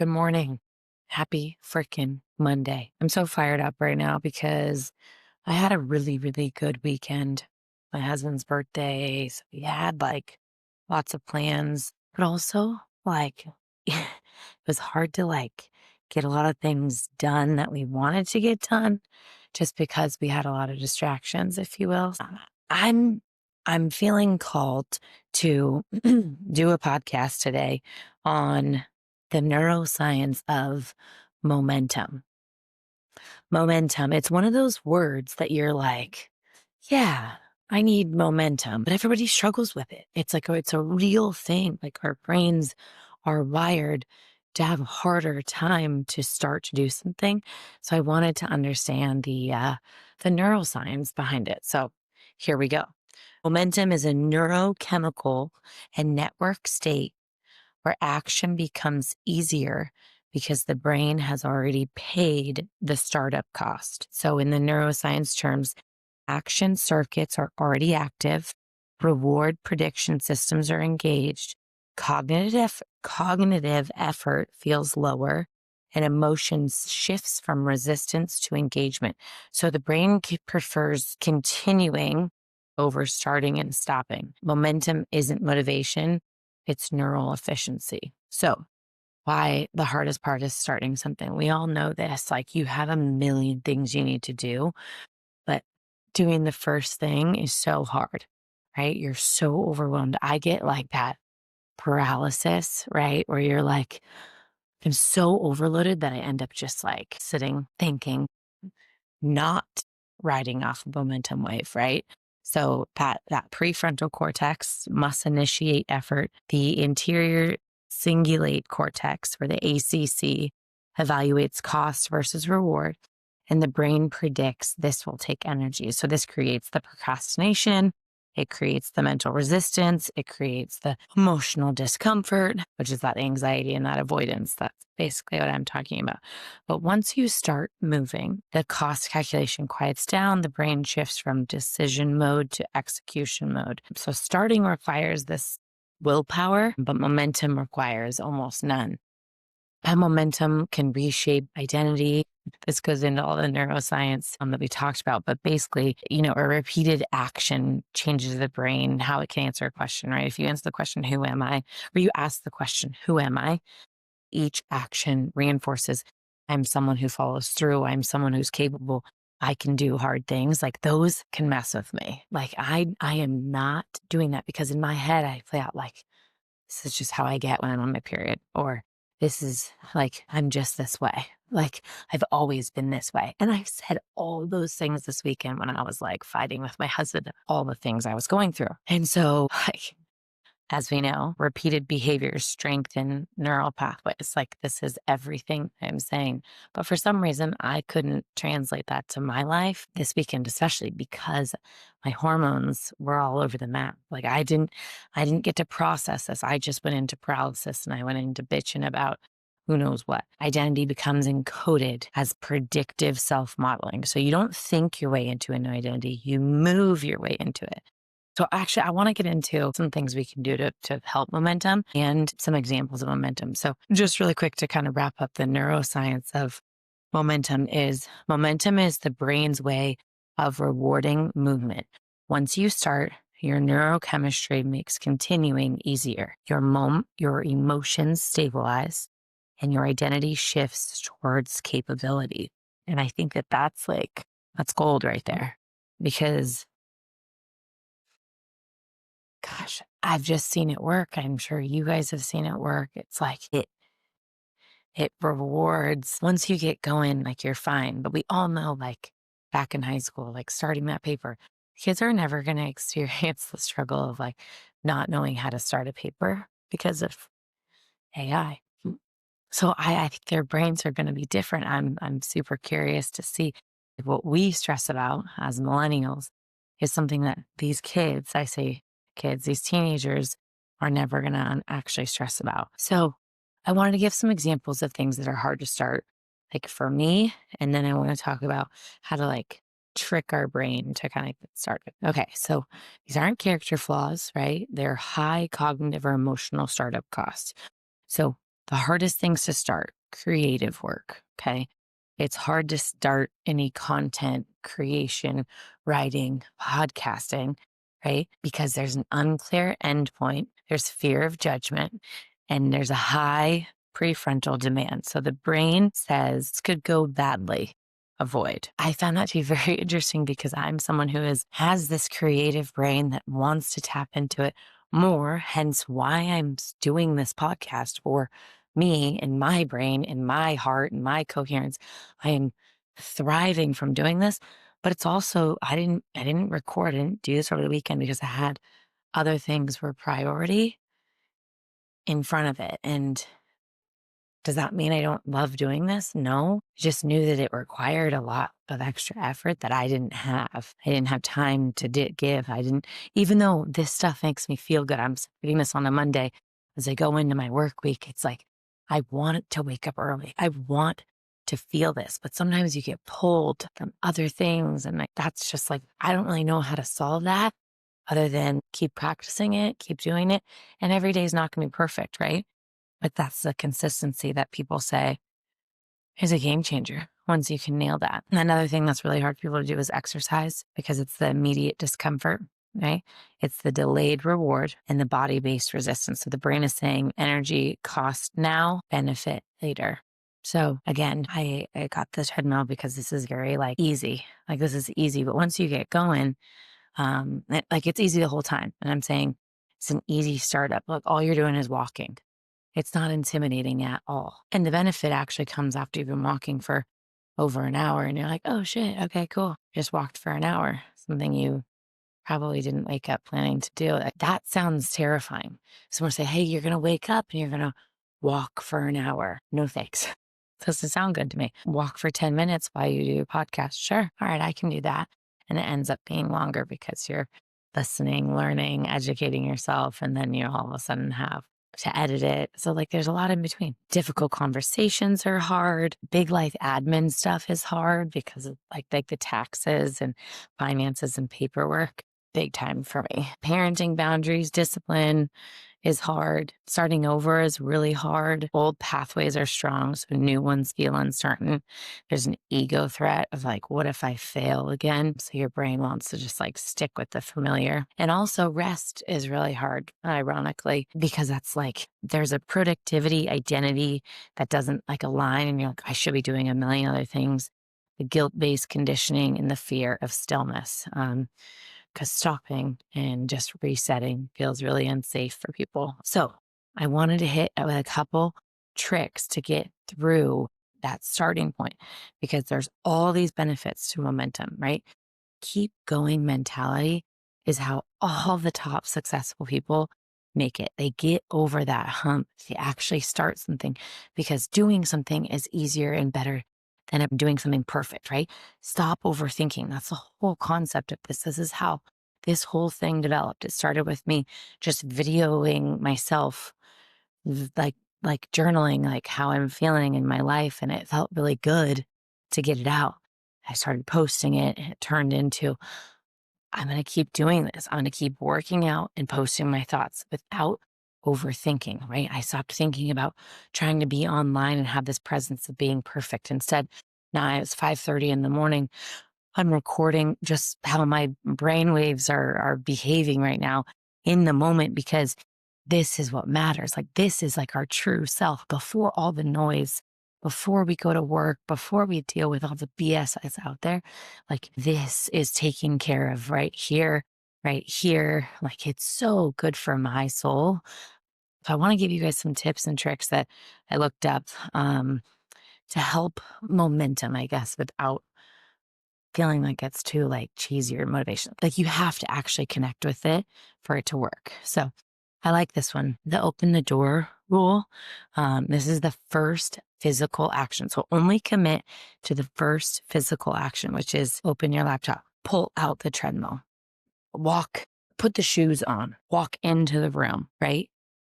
Good morning. Happy freaking Monday. I'm so fired up right now because I had a really, really good weekend. My husband's birthday. So we had like lots of plans, but also like it was hard to get a lot of things done that we wanted to get done just because we had a lot of distractions, if you will. I'm I'm feeling called to do a podcast today on the neuroscience of momentum. Momentum, it's one of those words that you're like, yeah, I need momentum, but everybody struggles with it. It's like, it's a real thing. Like our brains are wired to have a harder time to start to do something. So I wanted to understand the neuroscience behind it. So here we go. Momentum is a neurochemical and network state where action becomes easier because the brain has already paid the startup cost. So, in the neuroscience terms, action circuits are already active, reward prediction systems are engaged, cognitive effort feels lower, and emotions shifts from resistance to engagement. So the brain prefers continuing over starting and stopping. Momentum isn't motivation, it's neural efficiency. So, why the hardest part is starting something. We all know this. Like you have a million things you need to do, but doing the first thing is so hard, right? You're so overwhelmed. I get like that paralysis, right? Where you're like, I'm so overloaded that I end up just like sitting, thinking, not riding off a momentum wave, right? So that prefrontal cortex must initiate effort. The interior cingulate cortex, or the ACC, evaluates cost versus reward, and the brain predicts this will take energy. So this creates the procrastination. It creates the mental resistance. It creates the emotional discomfort, which is that anxiety and that avoidance. That's basically what I'm talking about. But once you start moving, the cost calculation quiets down, the brain shifts from decision mode to execution mode. So starting requires this willpower, but momentum requires almost none. That momentum can reshape identity. This goes into all the neuroscience that we talked about, but basically, a repeated action changes the brain, how it can answer a question, right? If you answer the question, who am I? Or you ask the question, who am I? Each action reinforces, I'm someone who follows through. I'm someone who's capable. I can do hard things. Like those can mess with me. Like I am not doing that because in my head, I play out like, this is just how I get when I'm on my period. Or this is like, I'm just this way. Like I've always been this way. And I've said all those things this weekend when I was like fighting with my husband, all the things I was going through. And so like, as we know, repeated behaviors strengthen neural pathways. Like this is everything I'm saying. But for some reason, I couldn't translate that to my life this weekend, especially because my hormones were all over the map. Like I didn't get to process this. I just went into paralysis and I went into bitching about who knows what. Identity becomes encoded as predictive self-modeling. So you don't think your way into an identity, you move your way into it. So actually, I want to get into some things we can do to help momentum and some examples of momentum. So just really quick to kind of wrap up the neuroscience of momentum is the brain's way of rewarding movement. Once you start, your neurochemistry makes continuing easier. Your emotions stabilize and your identity shifts towards capability. And I think that's gold right there because gosh, I've just seen it work. I'm sure you guys have seen it work. It's like it rewards once you get going, like you're fine. But we all know, like back in high school, like starting that paper, kids are never going to experience the struggle of like not knowing how to start a paper because of AI. So I think their brains are going to be different. I'm super curious to see if what we stress about as millennials is something that these kids, I say kids, these teenagers are never going to actually stress about. So I wanted to give some examples of things that are hard to start, like for me, and then I want to talk about how to like trick our brain to kind of get started. Okay, so these aren't character flaws, right? They're high cognitive or emotional startup costs. So The hardest things to start, creative work. Okay. It's hard to start any content creation, writing, podcasting, right? Because there's an unclear endpoint, there's fear of judgment, and there's a high prefrontal demand. So the brain says this could go badly. Avoid. I found that to be very interesting because I'm someone who has this creative brain that wants to tap into it more, hence why I'm doing this podcast for me and my brain and my heart and my coherence. I am thriving from doing this, but it's also I didn't record, I didn't do this over the weekend because I had other things were priority in front of it. And does that mean I don't love doing this? No. I just knew that it required a lot of extra effort that I didn't have. I didn't have time to give. Even though this stuff makes me feel good, I'm doing this on a Monday. As I go into my work week, it's like, I want to wake up early. I want to feel this, but sometimes you get pulled from other things. And that's just like, I don't really know how to solve that other than keep practicing it, keep doing it. And every day is not going to be perfect, right? But that's the consistency that people say is a game changer once you can nail that. And another thing that's really hard for people to do is exercise because it's the immediate discomfort, right? It's the delayed reward and the body-based resistance. So the brain is saying energy cost now, benefit later. So again, I got the treadmill because this is very easy. This is easy, but once you get going, it's easy the whole time. And I'm saying it's an easy startup. Look, all you're doing is walking. It's not intimidating at all. And the benefit actually comes after you've been walking for over an hour and you're like, oh shit, okay, cool. Just walked for an hour, something you probably didn't wake up planning to do. That sounds terrifying. Someone say, hey, you're going to wake up and you're going to walk for an hour. No thanks. Doesn't sound good to me. Walk for 10 minutes while you do your podcast. Sure. All right, I can do that. And it ends up being longer because you're listening, learning, educating yourself. And then you all of a sudden have to edit it. So there's a lot in between. Difficult conversations are hard. Big life admin stuff is hard because of the taxes and finances and paperwork. Big time for me. Parenting boundaries, discipline is hard. Starting over is really hard. Old pathways are strong, so new ones feel uncertain. There's an ego threat of what if I fail again? So your brain wants to just stick with the familiar. And also rest is really hard, ironically, because that's there's a productivity identity that doesn't align and you're I should be doing a million other things. The guilt-based conditioning and the fear of stillness. Because stopping and just resetting feels really unsafe for people. So I wanted to hit with a couple tricks to get through that starting point because there's all these benefits to momentum, right? Keep going mentality is how all the top successful people make it. They get over that hump. They actually start something because doing something is easier and better than doing something perfect, right? Stop overthinking. That's the whole concept of this. This is how this whole thing developed. It started with me just videoing myself, journaling, how I'm feeling in my life. And it felt really good to get it out. I started posting it and it turned into, I'm going to keep doing this. I'm going to keep working out and posting my thoughts without overthinking, right? I stopped thinking about trying to be online and have this presence of being perfect. Instead, now it's 5:30 in the morning. I'm recording just how my brain waves are behaving right now in the moment because this is what matters. This is our true self before all the noise, before we go to work, before we deal with all the BS that's out there. This is taken care of right here, right here. It's so good for my soul. So I want to give you guys some tips and tricks that I looked up to help momentum, I guess, without feeling it's too cheesy or motivation. You have to actually connect with it for it to work. So I like this one, the open the door rule. This is the first physical action. So only commit to the first physical action, which is open your laptop, pull out the treadmill, walk, put the shoes on, walk into the room, right?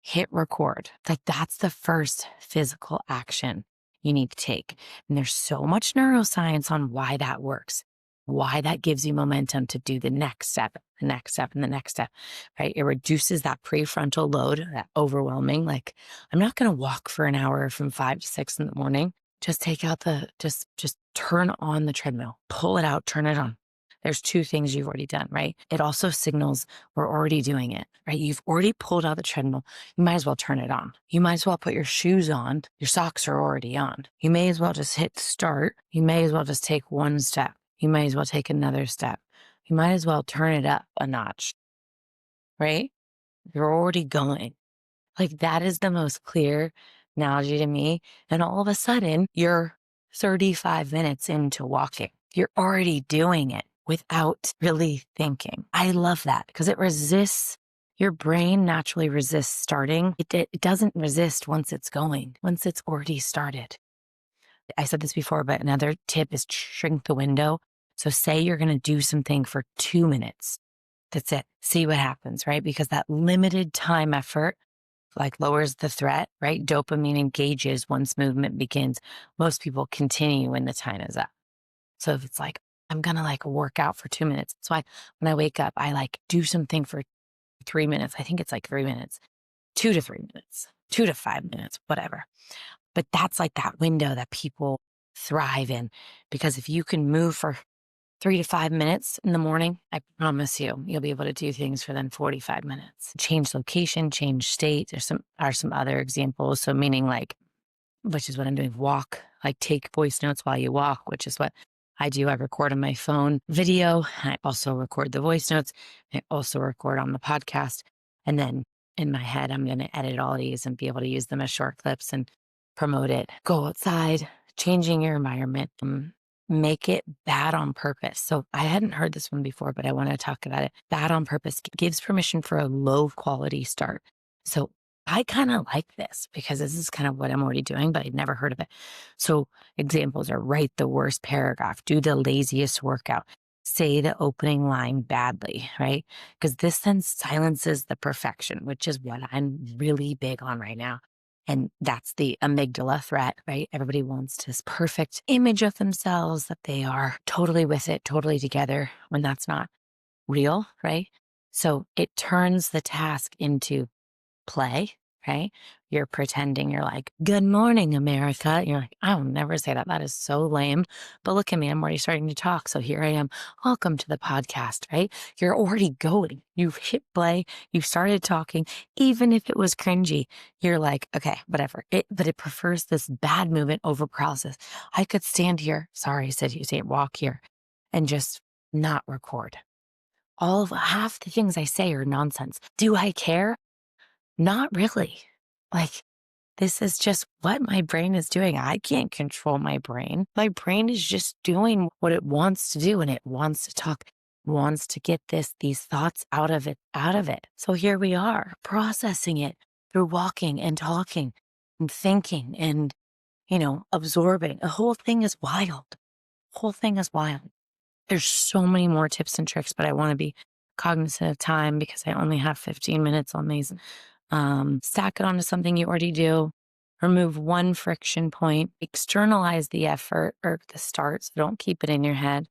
Hit record. That's the first physical action you need to take. And there's so much neuroscience on why that works. why that gives you momentum to do the next step, the next step, and the next step, right? It reduces that prefrontal load, that overwhelming, like, I'm not going to walk for an hour from 5 to 6 in the morning. Just take out just turn on the treadmill, pull it out, turn it on. There's two things you've already done, right? It also signals we're already doing it, right? You've already pulled out the treadmill. You might as well turn it on. You might as well put your shoes on. Your socks are already on. You may as well just hit start. You may as well just take one step. You might as well take another step. You might as well turn it up a notch, right? You're already going. Like, that is the most clear analogy to me. And all of a sudden, you're 35 minutes into walking. You're already doing it without really thinking. I love that because it resists. Your brain naturally resists starting. It doesn't resist once it's going, once it's already started. I said this before, but another tip is shrink the window. So say you're going to do something for 2 minutes. That's it. See what happens, right? Because that limited time effort like lowers the threat, right? Dopamine engages once movement begins. Most people continue when the time is up. So if it's like, I'm going to like work out for 2 minutes. That's why when I wake up, I like do something for 3 minutes. I think it's like 3 minutes, 2 to 3 minutes, 2 to 5 minutes, whatever. But that's like that window that people thrive in, because if you can move for 3 to 5 minutes in the morning, I promise you'll be able to do things for then 45 minutes. Change location, change state. There's some other examples. So meaning like, which is what I'm doing, walk, like take voice notes while you walk, which is what I do. I record on my phone video. I also record the voice notes. I also record on the podcast. And then in my head, I'm going to edit all these and be able to use them as short clips and promote it. Go outside, changing your environment. Make it bad on purpose. So I hadn't heard this one before, but I want to talk about it. Bad on purpose gives permission for a low quality start. So I kind of like this because this is kind of what I'm already doing, but I'd never heard of it. So examples are: write the worst paragraph, do the laziest workout, say the opening line badly, right? Because this then silences the perfection, which is what I'm really big on right now. And that's the amygdala threat, right? Everybody wants this perfect image of themselves, that they are totally with it, totally together, when that's not real, right? So it turns the task into play, right? You're pretending you're like, good morning, America. You're like, I will never say that. That is so lame. But look at me, I'm already starting to talk. So here I am. Welcome to the podcast, right? You're already going. You've hit play. You started talking. Even if it was cringy, you're like, okay, whatever. But it prefers this bad movement over paralysis. I could stand here. Sorry, said you say walk here and just not record. All of half the things I say are nonsense. Do I care? Not really. Like, this is just what my brain is doing. I can't control my brain. My brain is just doing what it wants to do, and it wants to talk, wants to get these thoughts out of it. So here we are processing it through walking and talking and thinking and, absorbing. The whole thing is wild. Whole thing is wild. There's so many more tips and tricks, but I want to be cognizant of time because I only have 15 minutes on these. Stack it onto something you already do. Remove one friction point. Externalize the effort or the start. So don't keep it in your head.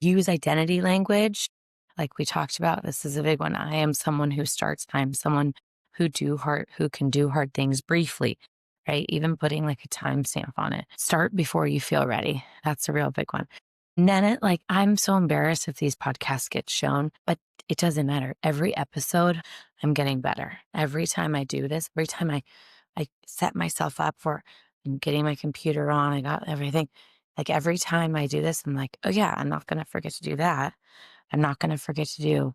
Use identity language. Like we talked about, this is a big one. I am someone who starts. I'm someone who can do hard things briefly, right? Even putting like a timestamp on it. Start before you feel ready. That's a real big one. Then I'm so embarrassed if these podcasts get shown, but it doesn't matter. Every episode, I'm getting better. Every time I do this, every time I set myself up for and getting my computer on, I got everything. Like every time I do this, I'm like, oh yeah, I'm not going to forget to do that. I'm not going to forget to do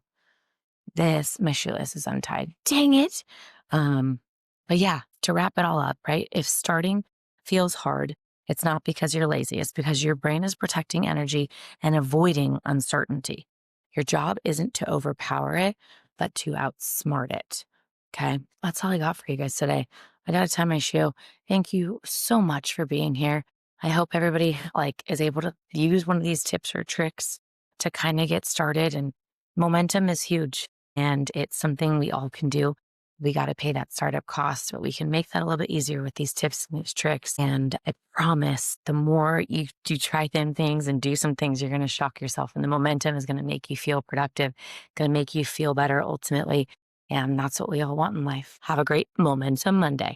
this. My shoelace is untied. Dang it. But yeah, to wrap it all up, right? If starting feels hard, it's not because you're lazy. It's because your brain is protecting energy and avoiding uncertainty. Your job isn't to overpower it, but to outsmart it. Okay. That's all I got for you guys today. I got to tie my shoe. Thank you so much for being here. I hope everybody is able to use one of these tips or tricks to kind of get started. And momentum is huge, and it's something we all can do. we got to pay that startup cost, but we can make that a little bit easier with these tips and these tricks. And I promise the more you do try them things and do some things, you're going to shock yourself. And the momentum is going to make you feel productive, going to make you feel better ultimately. And that's what we all want in life. Have a great Momentum Monday.